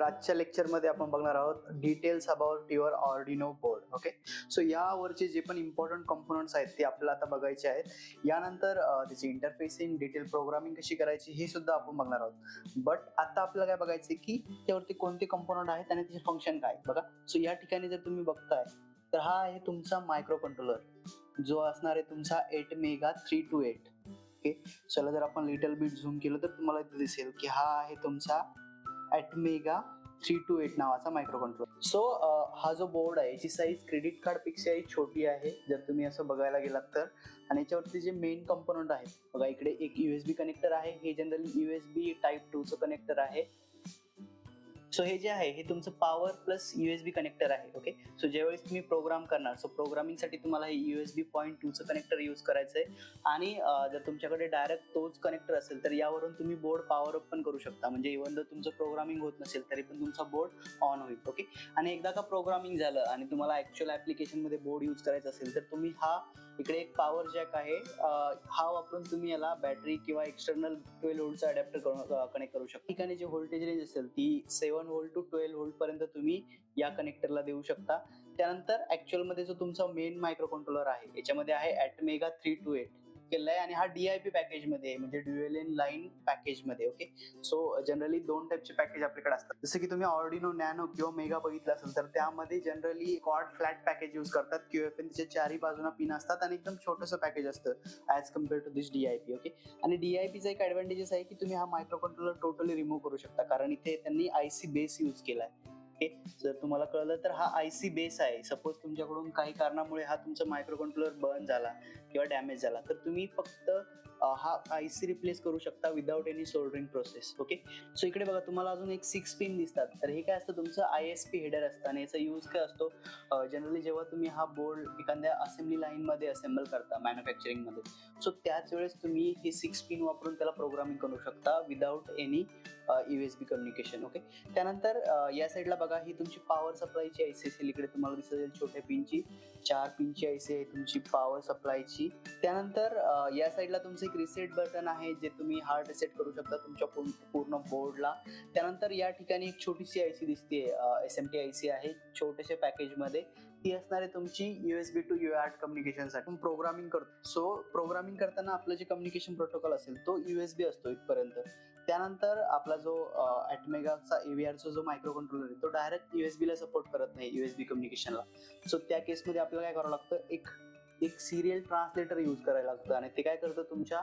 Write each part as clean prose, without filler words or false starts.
तर आजच्या लेक्चरमध्ये आपण बघणार आहोत details about your Arduino board. Okay, so यावरचे जे पण इम्पॉर्टंट कंपोनंट्स आहेत ते आपल्याला आता बघायचे आहेत. यानंतर त्याची इंटरफेसिंग, डिटेल प्रोग्रामिंग कशी करायची हे सुद्धा आपण बघणार आहोत. बट आता आपल्याला काय बघायचं की त्यावरती कोणते कंपोनंट आहेत आणि त्याचे फंक्शन काय बघा. सो या ठिकाणी जर तुम्ही बघताय तर हा आहे तुमचा मायक्रो कंट्रोलर जो असणार आहे तुमचा 8 मेगा 328. ओके, चला जर आपण लिटल बिट झूम केलं तर तुम्हाला इथे दिसेल की हा आहे तुमचा 8 मेगा 328 नावाचा मायक्रो कंट्रोलर. सो हा जो बोर्ड आहे याची साईज क्रेडिट कार्ड पेक्षाही छोटी आहे जर तुम्ही असं बघायला गेलात तर. आणि याच्यावरती जे मेन कंपोनंट आहेत बघा, इकडे एक USB कनेक्टर आहे. हे जनरली USB टाईप 2 चं कनेक्टर आहे. सो हे जे आहे हे तुमचं पॉवर प्लस USB कनेक्टर आहे. ओके, सो ज्यावेळेस तुम्ही प्रोग्राम करणार, सो प्रोग्रामिंगसाठी तुम्हाला हे USB.2 चं कनेक्टर यूज करायचं आहे. आणि जर तुमच्याकडे डायरेक्ट तोच कनेक्टर असेल तर यावरून तुम्ही बोर्ड पॉवर अप पण करू शकता. म्हणजे इव्हन जर तुमचं प्रोग्रामिंग होत नसेल तरी पण तुमचा बोर्ड ऑन होईल. ओके, आणि एकदा का प्रोग्रामिंग झालं आणि तुम्हाला ऍक्च्युअल ऍप्लिकेशन मध्ये बोर्ड यूज करायचा असेल तर तुम्ही हा इकडे एक पॉवर जॅक आहे, हा वापरून तुम्ही याला बॅटरी किंवा एक्सटर्नल 12 व्होल्टचा अडॅप्टर कनेक्ट करू शकता. ठिकाणी जे व्होल्टेज रेंज असेल ती 7 व्होल्ट टू 12 व्होल्ट पर्यंत तुम्ही या कनेक्टरला देऊ शकता. त्यानंतर ऍक्च्युअल मध्ये जो तुमचा मेन मायक्रो कंट्रोलर आहे याच्यामध्ये आहे 8 मेगा 328 केलाय आणि हा DIP पॅकेज मध्ये म्हणजे ड्युअल इन लाईन पॅकेज मध्ये. ओके, सो जनरली दोन टाईपचे पॅकेज आपल्याकडे असतात. जसं की तुम्ही ऑर्डिनो नॅनो किंवा मेगा बघितलं असेल तर त्यामध्ये generally quad flat package use करतात. QFN त्याच्या चारही बाजूना पिन असतात आणि एकदम छोटंसं पॅकेज असतं as compare to this DIP. Okay, आणि DIPचा एक ऍडव्हान्टेजेस आहे की तुम्ही हा मायक्रो कंट्रोलर टोटली रिमूव्ह करू शकता कारण इथे त्यांनी IC बेस यूज केलाय. ओके, जर तुम्हाला कळलं तर हा IC बेस आहे. सपोज तुमच्याकडून काही कारणामुळे हा तुमचा मायक्रो कंट्रोलर बर्न झाला किंवा डॅमेज झाला तर तुम्ही फक्त हा IC रिप्लेस करू शकता without any soldering process. Okay, so इकडे बघा तुम्हाला अजून एक 6 पिन दिसतात. तर हे काय असतं तुमचं ISP हेडर असतं आणि याचा यूज काय असतो, जनरली जेव्हा तुम्ही हा बोर्ड एखाद्या असेंब्ली लाईन मध्ये असेंबल करता मॅन्युफॅक्चरिंग मध्ये, सो त्याच वेळेस तुम्ही हे 6 पिन वापरून त्याला प्रोग्रामिंग करू शकता without any USB communication. Okay, त्यानंतर या साईडला बघा ही तुमची पॉवर सप्लायची IC असेल. इकडे तुम्हाला दिसेल छोट्या पिनची 4 पिनची IC आहे तुमची पॉवर सप्लायची. त्यानंतर या साईडला तुमचं एक रिसेट बटन आहे जे तुम्ही हार्ड रिसेट करू शकता तुमच्या पूर्ण बोर्डला. त्यानंतर या ठिकाणी एक छोटीशी IC दिसते, SMT IC आहे छोट्याशा पॅकेज मध्ये. ती असणार आहे तुमची USB टू UART कम्युनिकेशनसाठी प्रोग्रामिंग करतो. सो प्रोग्रामिंग करताना आपलं जे कम्युनिकेशन प्रोटोकॉल असेल तो USB असतो इथपर्यंत. त्यानंतर आपला जो 8 मेगाचा AVRचा जो मायक्रो कंट्रोलर आहे तो डायरेक्ट USB ला सपोर्ट करत नाही, USB कम्युनिकेशनला. सो त्या केसमध्ये आपल्याला काय करावं लागतं, एक सिरियल ट्रान्सलेटर यूज करायला लागतं आणि ते काय करतं तुमच्या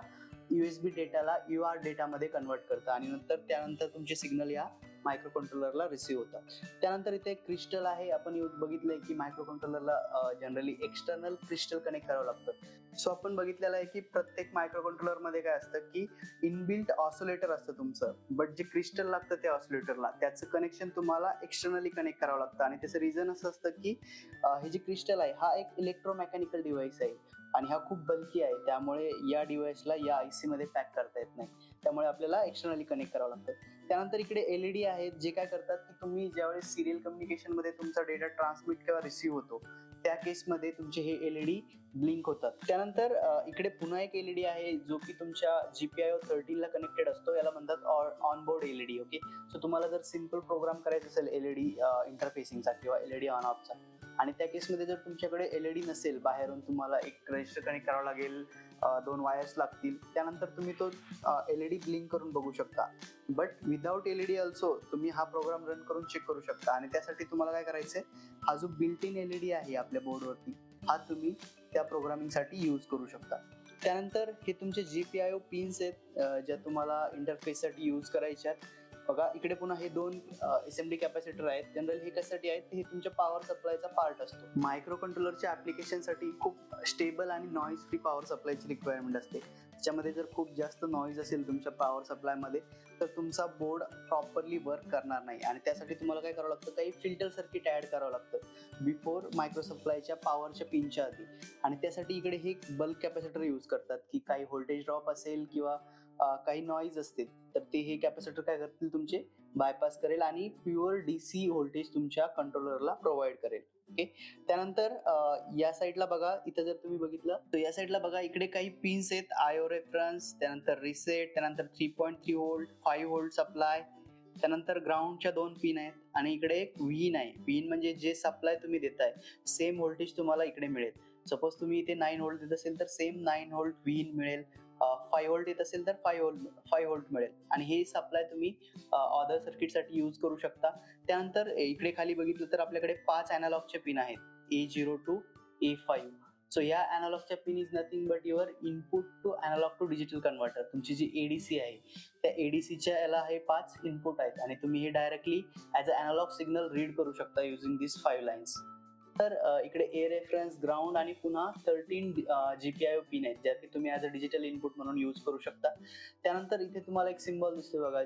USB डेटाला UART डेटामध्ये कन्वर्ट करतं आणि त्यानंतर तुमचे सिग्नल या मायक्रो कंट्रोलरला रिसीव्ह होतात. त्यानंतर इथे एक क्रिस्टल आहे. आपण बघितलंय की मायक्रो कंट्रोलरला जनरली एक्सटर्नल क्रिस्टल कनेक्ट करावं लागतं. सो आपण बघितलेलं आहे की प्रत्येक मायक्रो कंट्रोलर मध्ये काय असतं की इनबिल्ट ऑसिलेटर असतं तुमचं, बट जे क्रिस्टल लागतं त्या ऑसिलेटरला त्याचं कनेक्शन तुम्हाला एक्सटर्नली कनेक्ट करावं लागतं. आणि त्याचं रिझन असं असतं की हे जे क्रिस्टल आहे हा एक इलेक्ट्रोमेकॅनिकल डिव्हाइस आहे आणि हा खूप बल्की आहे. त्यामुळे या डिव्हाइसला या IC मध्ये पॅक करता येत नाही, त्यामुळे आपल्याला एक्सटर्नली कनेक्ट करावं लागतं. त्यानंतर इकडे LED आहेत जे काय करतात की तुम्ही ज्यावेळेस सिरियल कम्युनिकेशन मध्ये तुमचा डेटा ट्रान्समिट किंवा रिसीव्ह होतो त्या केसमध्ये तुमचे हे LED ब्लिंक होतात. त्यानंतर इकडे पुन्हा एक LED आहे जो की तुमच्या GPIO 13 ला कनेक्टेड असतो. याला म्हणतात on board LED. Okay, so तुम्हाला जर सिम्पल प्रोग्राम करायचा असेल LED इंटरफेसिंगचा किंवा LED ऑन ऑफचा आणि त्या केसमध्ये जर तुमच्याकडे LED नसेल, बाहेरून तुम्हाला एक रजिस्टर कनेक्ट करावं लागेल, 2 वायर्स लागतील, त्यानंतर तुम्ही तो LED ब्लिंक करून बघू शकता. बट विदाउट LED ऑल्सो तुम्ही हा प्रोग्राम रन करून चेक करू शकता. आणि त्यासाठी तुम्हाला काय करायचंय, हा जो बिल्ट इन LED आहे आपल्या बोर्डवरती हा तुम्ही त्या प्रोग्रामिंगसाठी यूज करू शकता. त्यानंतर हे तुमचे GPIO पिन्स आहेत ज्या तुम्हाला इंटरफेससाठी यूज करायच्या आहेत. बघा इकडे पुन्हा हे 2 SMD कॅपॅसिटर आहेत. जनरल हे कशासाठी आहेत, हे तुमच्या पॉवर सप्लायचा पार्ट असतो. मायक्रो कंट्रोलरच्या ऍप्लिकेशनसाठी खूप स्टेबल आणि नॉईज फ्री पॉवर सप्लायची रिक्वायरमेंट असते. त्याच्यामध्ये जर खूप जास्त नॉईज असेल तुमच्या पॉवर सप्लायमध्ये तर तुमचा बोर्ड प्रॉपरली वर्क करणार नाही. आणि त्यासाठी तुम्हाला काय करावं लागतं, काही फिल्टर सर्किट ऍड करावं लागतं बिफोर मायक्रो सप्लायच्या पॉवरच्या पिनच्या आधी. आणि त्यासाठी इकडे हे बल्क कॅपॅसिटर यूज करतात की काही व्होल्टेज ड्रॉप असेल किंवा काही नॉईज असतील तर ते हे कॅपॅसिटर काय करतील तुमचे बायपास करेल आणि प्युअर DC व्होल्टेज तुमच्या कंट्रोलरला प्रोव्हाइड करेल. ओके, त्यानंतर या साईडला बघा, इथं जर तुम्ही बघितलं तर या साईडला बघा इकडे काही पिन्स आहेत, IO रेफरन्स, त्यानंतर रिसेट, त्यानंतर 3.3 व्होल्ट, 5 व्होल्ट सप्लाय, त्यानंतर ग्राउंडच्या 2 पिन आहेत आणि इकडे एक व्हीन आहे. व्हीन म्हणजे जे सप्लाय तुम्ही देताय सेम व्होल्टेज तुम्हाला इकडे मिळेल. सपोज तुम्ही इथे 9 व्होल्ट देत असेल तर सेम 9 व्होल्ट व्हीन मिळेल. 5 व्होल्ट येत असेल तर 5 व्होल्ट मिळेल आणि हे सप्लाय तुम्ही अदर सर्किटसाठी यूज करू शकता. त्यानंतर इकडे खाली बघितलं तर आपल्याकडे 5 अॅनालॉगचे पिन आहेत, A0 to A5. सो या अॅनालॉगच्या pin is nothing but your input to analogue to digital converter. तुमची जी एडीसी आहे त्या एडीसीच्या याला हे 5 इनपुट आहेत आणि तुम्ही हे directly as a analog signal read करू शकता युझिंग दिस 5 लाईन्स. तर इकडे ए रेफरन्स, ग्राउंड आणि पुन्हा 13 GPIO पिन आहेत ज्या की तुम्ही ॲज अ डिजिटल इनपुट म्हणून यूज करू शकता. त्यानंतर इथे तुम्हाला एक सिम्बॉल दिसतो बघा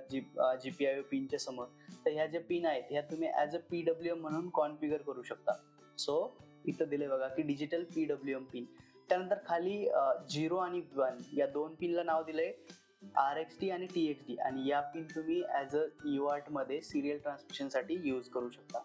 GPIO पिनच्या समोर. तर ह्या ज्या पिन आहेत ह्या तुम्ही ॲज अ PWM म्हणून कॉन्फिगर करू शकता. सो इथं दिले बघा की डिजिटल PWM पिन. त्यानंतर खाली 0 आणि 1 या 2 पिनला नाव दिलंय RXD आणि TXD आणि या पिन तुम्ही ॲज अ UART मध्ये सिरियल ट्रान्समिशनसाठी यूज करू शकता.